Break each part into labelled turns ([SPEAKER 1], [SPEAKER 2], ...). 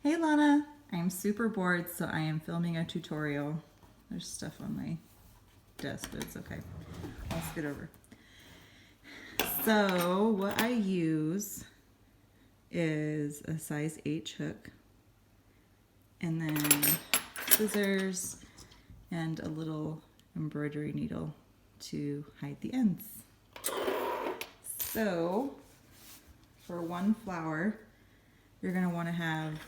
[SPEAKER 1] Hey Lana, I'm super bored, so I am filming a tutorial. There's stuff on my desk, but it's okay. I'll scoot over. So what I use is a size H hook and then scissors and a little embroidery needle to hide the ends. So for one flower, you're gonna wanna have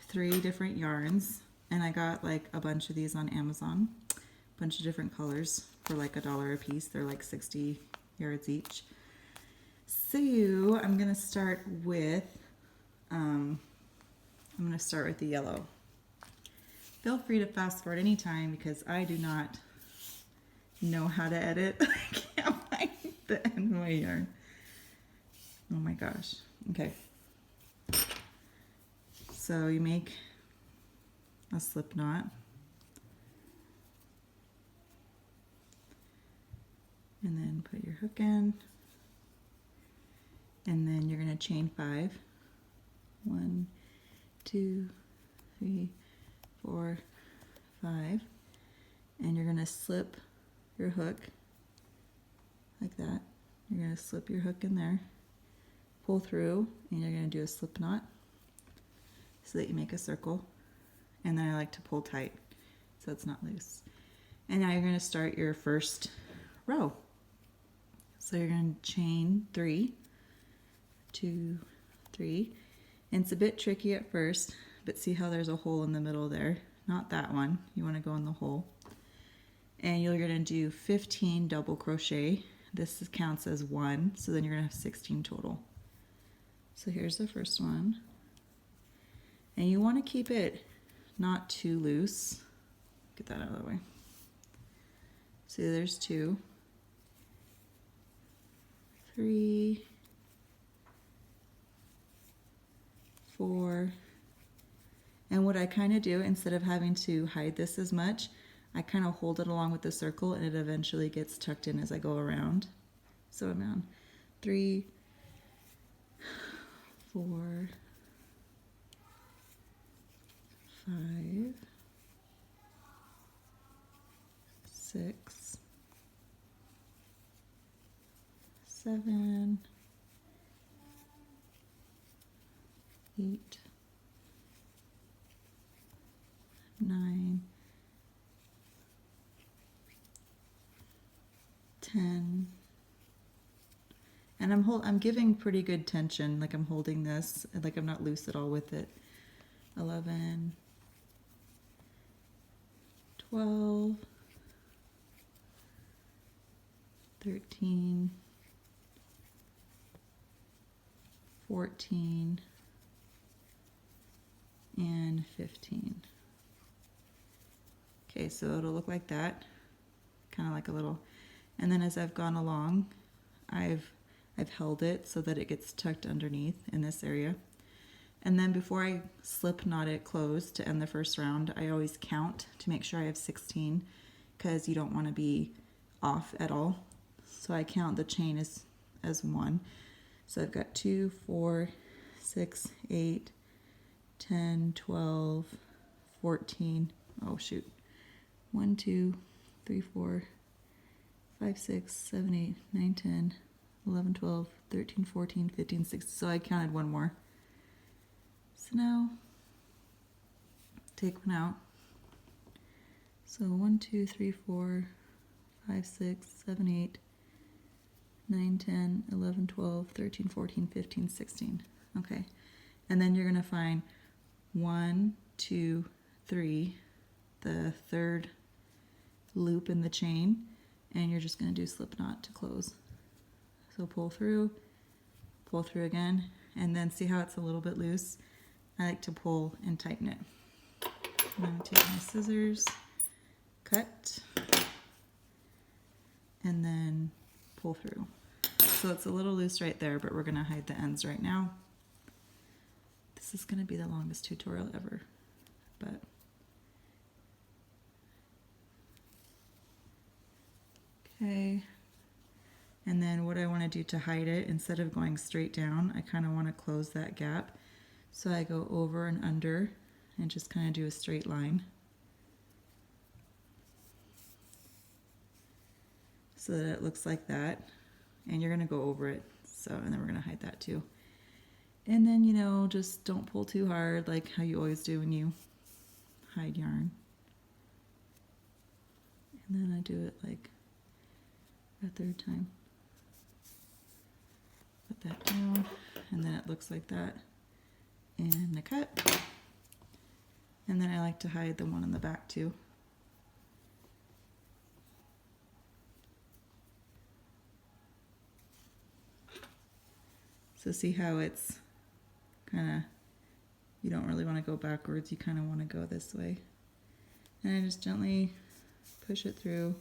[SPEAKER 1] 3 different yarns, and I got like a bunch of these on Amazon, a bunch of different colors for like $1 a piece. They're like 60 yards each. So I'm gonna start with the yellow. Feel free to fast forward anytime because I do not know how to edit. I can't find the end of my yarn. Oh my gosh. Okay. So you make a slip knot. And then put your hook in. And then you're going to chain 5. 1, 2, 3, 4, 5. And you're going to slip your hook like that. You're going to slip your hook in there, pull through, and you're going to do a slip knot so that you make a circle. And then I like to pull tight so it's not loose. And now you're going to start your first row. So you're going to chain 3, 2, 3. And it's a bit tricky at first, but see how there's a hole in the middle there? Not that one. You want to go in the hole. And you're going to do 15 double crochet. This counts as 1, so then you're going to have 16 total. So here's the first one. And you want to keep it not too loose. Get that out of the way. See, there's 2, 3, 4. And what I kind of do, instead of having to hide this as much, I kind of hold it along with the circle and it eventually gets tucked in as I go around. So I'm on 3, 4, 5, 6, 7, 8, 9, 10. And I'm giving pretty good tension, like I'm holding this, like I'm not loose at all with it. 11, 12, 13, 14, and 15. Okay, so it'll look like that, kind of like a little, and then as I've gone along, I've held it so that it gets tucked underneath in this area. And then before I slip knot it closed to end the first round, I always count to make sure I have 16 because you don't want to be off at all. So I count the chain as 1. So I've got 2, 4, 6, 8, 10, 12, 14. Oh shoot. 1, 2, 3, 4, 5, 6, 7, 8, 9, 10, 11, 12, 13, 14, 15, 16. So I counted 1 more. So now, take one out. So 1, 2, 3, 4, 5, 6, 7, 8, 9, 10, 11, 12, 13, 14, 15, 16. Okay. And then you're going to find 1, 2, 3, the third loop in the chain, and you're just going to do slip knot to close. So pull through again, and then see how it's a little bit loose? I like to pull and tighten it. I'm going to take my scissors, cut, and then pull through. So it's a little loose right there, but we're going to hide the ends right now. This is going to be the longest tutorial ever, but okay. And then what I want to do to hide it, instead of going straight down, I kind of want to close that gap. So I go over and under and just kind of do a straight line. So that it looks like that. And you're going to go over it. So, and then we're going to hide that too. And then, you know, just don't pull too hard like how you always do when you hide yarn. And then I do it like a third time. Put that down, and then it looks like that. And I cut. And then I like to hide the one in the back too. So see how it's kind of, you don't really want to go backwards, you kind of want to go this way. And I just gently push it through.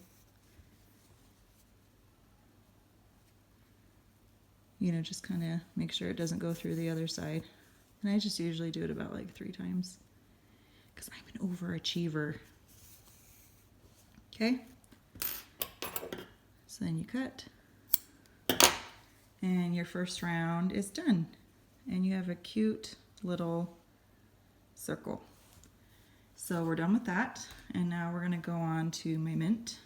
[SPEAKER 1] You know, just kind of make sure it doesn't go through the other side. And I just usually do it about like 3 times because I'm an overachiever. Okay? So then you cut. And your first round is done. And you have a cute little circle. So we're done with that. And now we're gonna go on to my mint.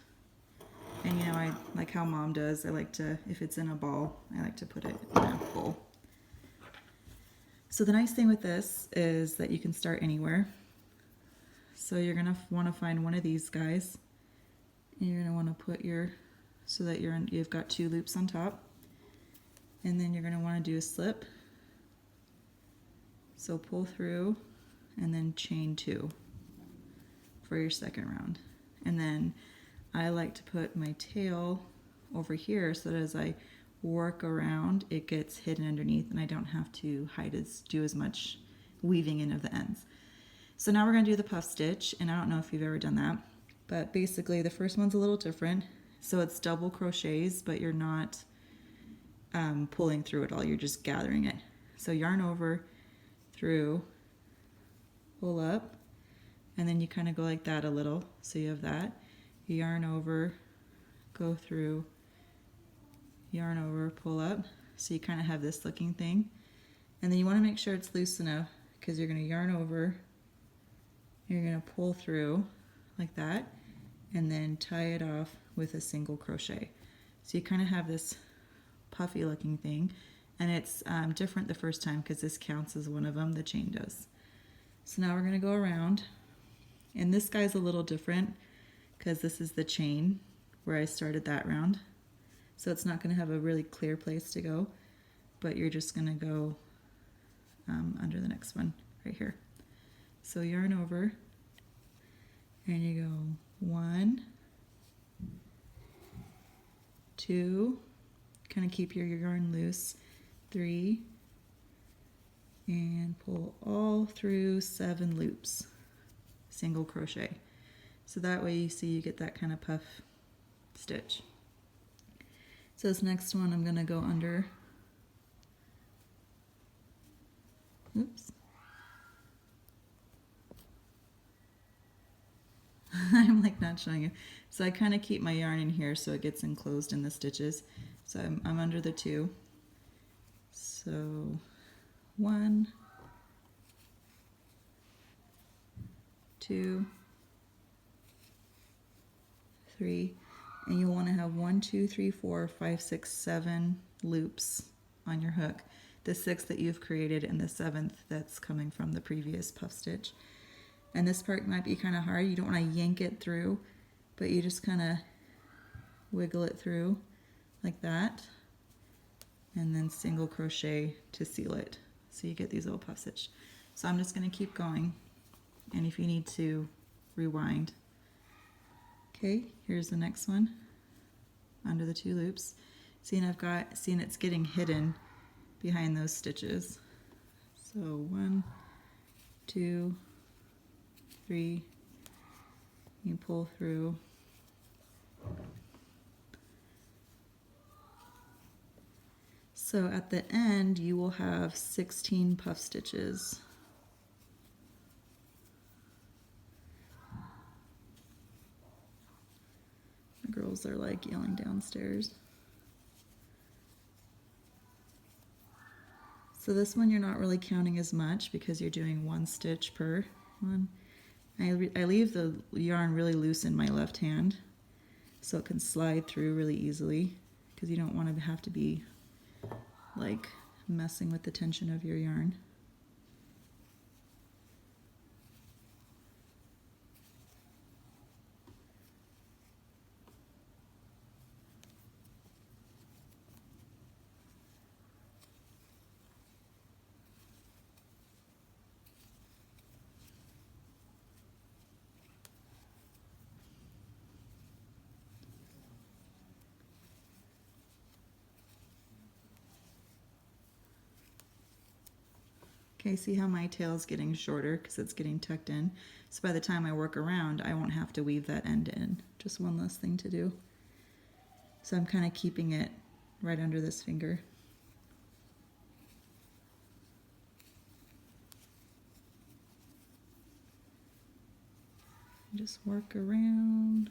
[SPEAKER 1] And you know, I like how Mom does, I like to, if it's in a ball, I like to put it in a bowl. So the nice thing with this is that you can start anywhere. So you're gonna wanna find one of these guys. And you're gonna wanna put your, so that you've got 2 loops on top. And then you're gonna wanna do a slip. So pull through and then chain 2 for your second round. And then I like to put my tail over here so that as I work around, it gets hidden underneath and I don't have to do as much weaving in of the ends. So now we're gonna do the puff stitch, and I don't know if you've ever done that, but basically the first one's a little different. So it's double crochets, but you're not pulling through it all, you're just gathering it. So yarn over, through, pull up, and then you kind of go like that a little. So you have that. Yarn over, go through, yarn over, pull up. So you kind of have this looking thing. And then you want to make sure it's loose enough because you're going to yarn over, you're going to pull through like that, and then tie it off with a single crochet. So you kind of have this puffy looking thing, and it's different the first time because this counts as one of them, the chain does. So now we're going to go around, and this guy's a little different because this is the chain where I started that round. So it's not going to have a really clear place to go, but you're just going to go under the next one right here. So yarn over, and you go 1, 2, kind of keep your yarn loose, 3, and pull all through 7 loops, single crochet. So that way you see you get that kind of puff stitch. So this next one I'm going to go under. Oops. I'm like not showing you. So I kind of keep my yarn in here so it gets enclosed in the stitches. So I'm under the 2. So 1, 2, 3, and you'll want to have 1, 2, 3, 4, 5, 6, 7 loops on your hook. The 6th that you've created and the 7th that's coming from the previous puff stitch. And this part might be kind of hard. You don't want to yank it through, but you just kind of wiggle it through like that, and then single crochet to seal it. So you get these little puff stitch. So I'm just going to keep going, and if you need to, rewind. Okay, here's the next one under the 2 loops. See, it's getting hidden behind those stitches. So 1, 2, 3, you pull through. So at the end you will have 16 puff stitches. The girls are like yelling downstairs. So this one you're not really counting as much because you're doing 1 stitch per one. I leave the yarn really loose in my left hand so it can slide through really easily, because you don't want to have to be like messing with the tension of your yarn. Okay, see how my tail is getting shorter because it's getting tucked in. So by the time I work around, I won't have to weave that end in. Just one less thing to do. So I'm kind of keeping it right under this finger. Just work around.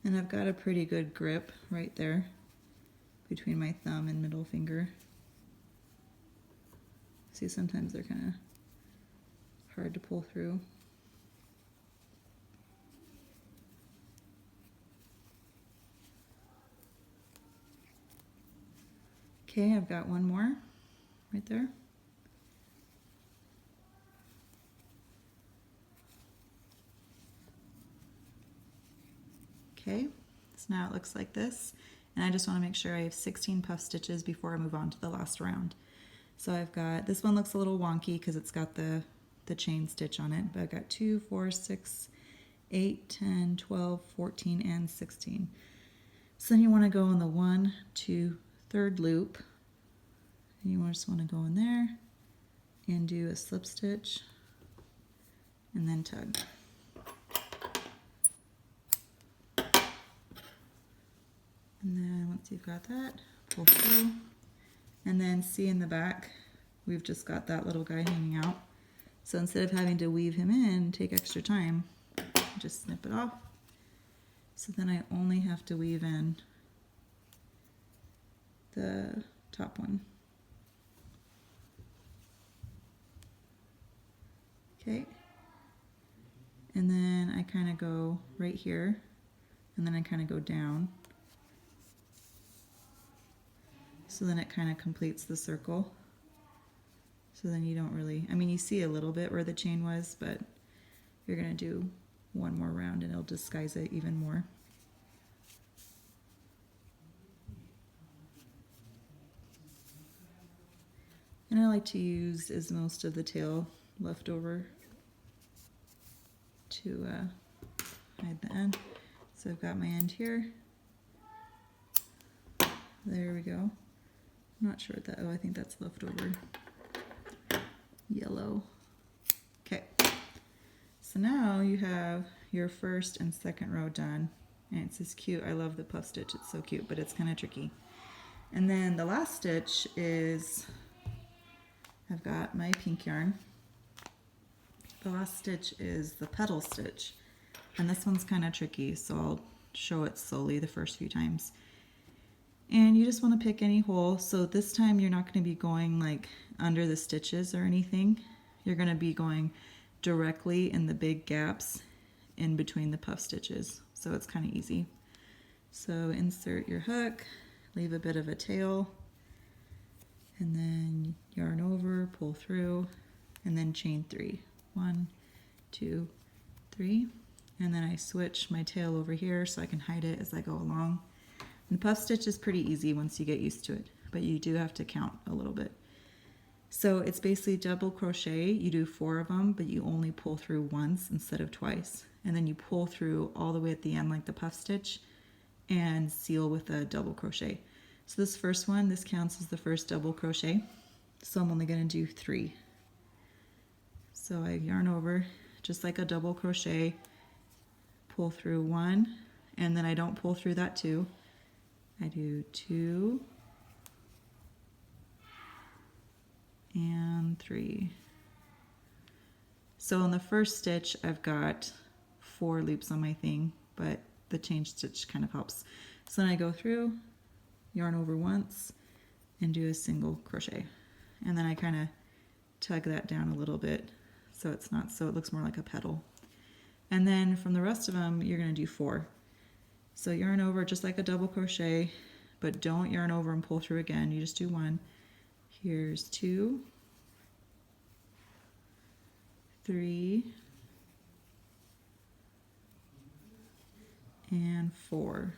[SPEAKER 1] And I've got a pretty good grip right there between my thumb and middle finger. See, sometimes they're kind of hard to pull through. Okay, I've got one more right there. Okay, so now it looks like this, and I just want to make sure I have 16 puff stitches before I move on to the last round. So I've got, this one looks a little wonky because it's got the chain stitch on it, but I've got 2, 4, 6, 8, 10, 12, 14, and 16. So then you want to go in the 1, 2, 3rd loop, and you just want to go in there and do a slip stitch and then tug. And then once you've got that, pull through, and then see in the back, we've just got that little guy hanging out. So instead of having to weave him in, take extra time, just snip it off. So then I only have to weave in the top one. Okay. And then I kind of go right here, and then I kind of go down. So then it kind of completes the circle. So then you don't really, I mean, you see a little bit where the chain was, but you're going to do one more round and it'll disguise it even more. And I like to use is most of the tail left over to hide the end. So I've got my end here. There we go. I'm not sure what that, oh, I think that's leftover yellow. Okay, so now you have your 1st and 2nd row done, and it's just cute. I love the puff stitch, it's so cute, but it's kind of tricky. And then the last stitch is, I've got my pink yarn. The last stitch is the petal stitch, and this one's kind of tricky, so I'll show it slowly the first few times. And you just want to pick any hole. So this time you're not going to be going like under the stitches or anything. You're going to be going directly in the big gaps in between the puff stitches. So it's kind of easy. So insert your hook, leave a bit of a tail, and then yarn over, pull through, and then chain 3. 1, 2, 3. And then I switch my tail over here so I can hide it as I go along. And puff stitch is pretty easy once you get used to it, but you do have to count a little bit. So it's basically double crochet. You do 4 of them, but you only pull through once instead of twice. And then you pull through all the way at the end like the puff stitch and seal with a double crochet. So this first one, this counts as the first double crochet. So I'm only going to do 3. So I yarn over just like a double crochet, pull through 1, and then I don't pull through that 2. I do 2 and 3. So in the first stitch, I've got 4 loops on my thing, but the chain stitch kind of helps. So then I go through, yarn over once, and do a single crochet. And then I kind of tug that down a little bit so it's not, so it looks more like a petal. And then from the rest of them, you're going to do 4. So yarn over just like a double crochet, but don't yarn over and pull through again. You just do 1. Here's 2, 3, and 4.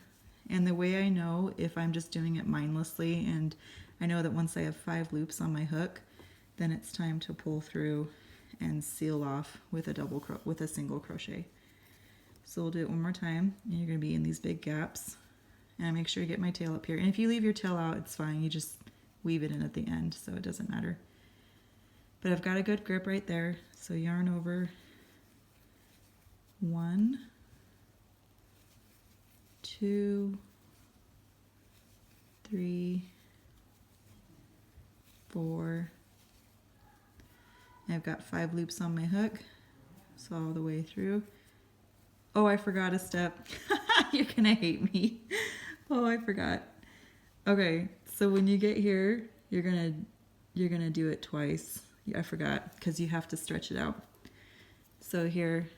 [SPEAKER 1] And the way I know if I'm just doing it mindlessly, and I know that once I have 5 loops on my hook, then it's time to pull through and seal off with a single crochet. So we'll do it one more time, and you're going to be in these big gaps. And I make sure to get my tail up here. And if you leave your tail out, it's fine. You just weave it in at the end, so it doesn't matter. But I've got a good grip right there. So yarn over 1, 2, 3, 4. I've got 5 loops on my hook, so all the way through. Oh, I forgot a step. You're gonna hate me. Oh, I forgot. Okay, so when you get here, you're gonna do it twice. I forgot, because you have to stretch it out. So here,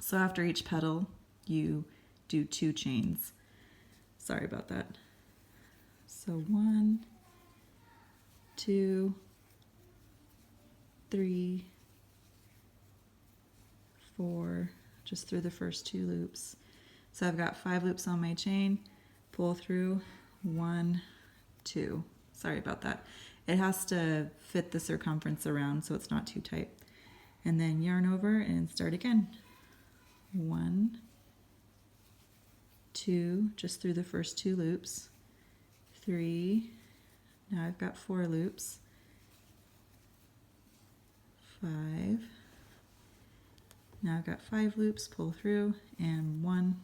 [SPEAKER 1] so after each petal, you do 2 chains. Sorry about that. So 1, 2, 3, 4, just through the first 2 loops. So I've got 5 loops on my chain, pull through, 1, 2. Sorry about that. It has to fit the circumference around so it's not too tight. And then yarn over and start again. 1, 2, just through the first 2 loops. 3, now I've got 4 loops. 5, now I've got 5 loops, pull through, and 1,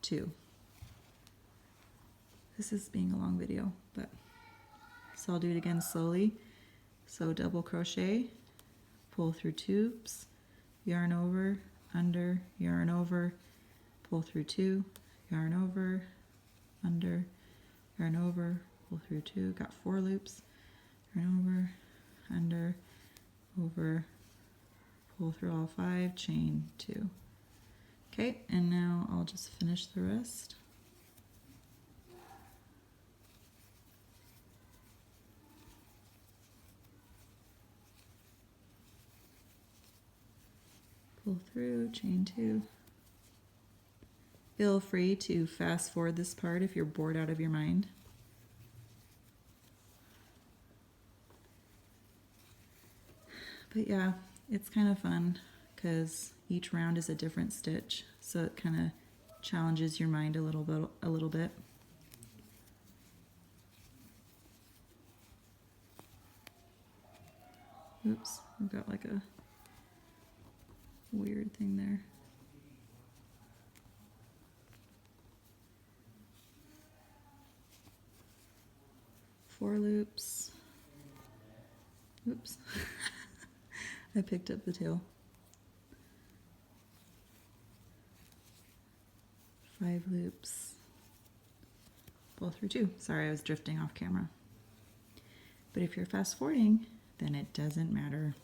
[SPEAKER 1] 2. This is being a long video, but so I'll do it again slowly. So double crochet, pull through 2, yarn over, under, yarn over, pull through 2, yarn over, under, yarn over, pull through 2, got 4 loops, yarn over, under, over, pull through all 5, chain 2. Okay, and now I'll just finish the rest. Pull through, chain 2. Feel free to fast forward this part if you're bored out of your mind. But yeah, it's kind of fun because each round is a different stitch, so it kind of challenges your mind a little bit. Oops, I've got like a weird thing there. Four loops. Oops. I picked up the tail. 5 loops. Pull through 2. Sorry, I was drifting off camera. But if you're fast forwarding, then it doesn't matter.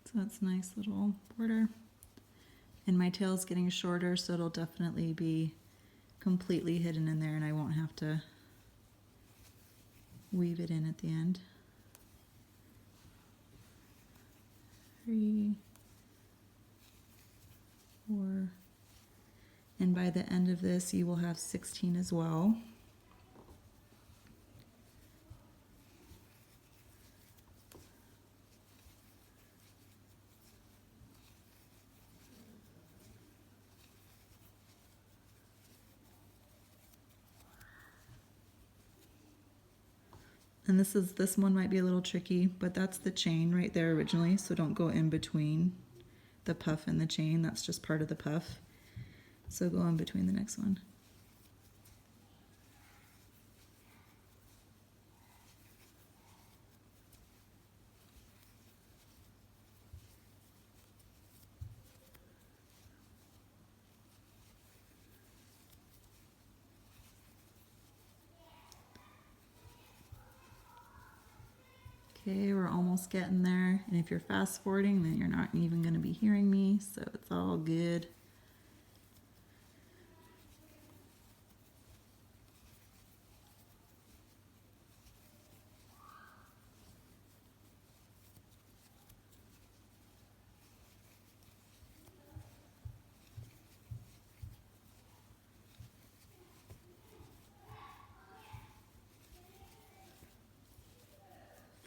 [SPEAKER 1] So that's a nice little border. And my tail's getting shorter, so it'll definitely be completely hidden in there and I won't have to weave it in at the end. 3, 4, and by the end of this you will have 16 as well. And this one might be a little tricky, but that's the chain right there originally, so don't go in between the puff and the chain. That's just part of the puff. So go in between the next one. Okay, we're almost getting there. And if you're fast forwarding, then you're not even going to be hearing me, so it's all good.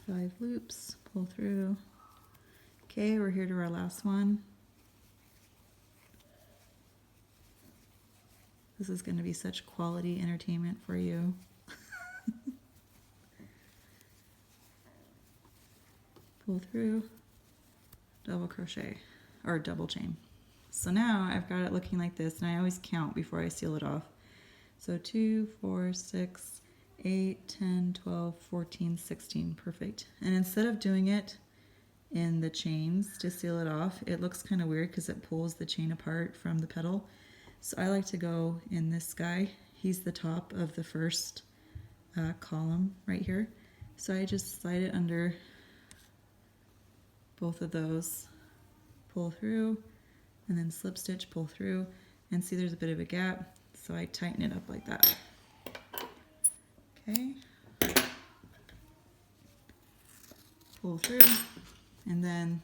[SPEAKER 1] Five loops, pull through. Okay, we're here to our last one. This is going to be such quality entertainment for you. Pull through, double crochet, or double chain. So now I've got it looking like this, and I always count before I seal it off. So 2, 4, 6, 8, 10, 12, 14, 16, perfect. And instead of doing it in the chains to seal it off, it looks kind of weird because it pulls the chain apart from the petal. So I like to go in this guy. He's the top of the first column right here. So I just slide it under both of those, pull through, and then slip stitch, pull through, and see there's a bit of a gap, so I tighten it up like that. Okay, pull through, and then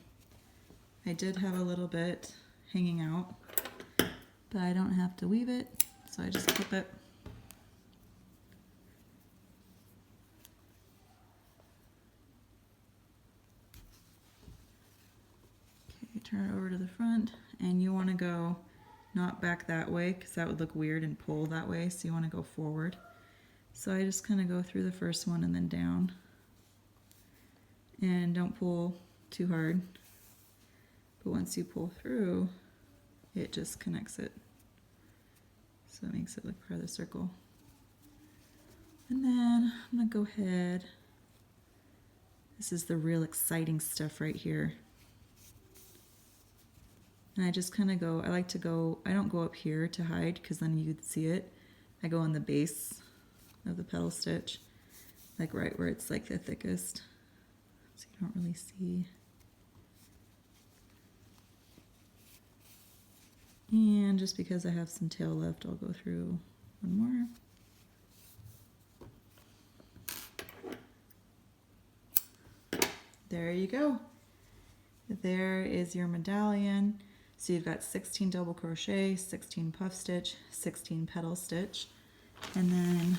[SPEAKER 1] I did have a little bit hanging out, but I don't have to weave it, so I just clip it. Okay, turn it over to the front, and you want to go not back that way because that would look weird and pull that way, so you want to go forward. So I just kind of go through the first one and then down. And don't pull too hard. But once you pull through, it just connects it. So it makes it look part of the circle. And then I'm gonna go ahead. This is the real exciting stuff right here. And I just kind of go, I like to go, I don't go up here to hide because then you'd see it. I go on the base of the petal stitch, like right where it's like the thickest, so you don't really see. And just because I have some tail left, I'll go through one more. There you go. There is your medallion. So you've got 16 double crochet, 16 puff stitch, 16 petal stitch, and then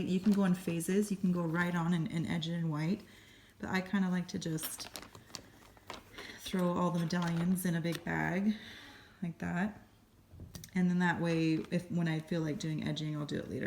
[SPEAKER 1] you can go in phases. You can go right on and edge it in white, but I kind of like to just throw all the medallions in a big bag like that, and then that way, when I feel like doing edging, I'll do it later.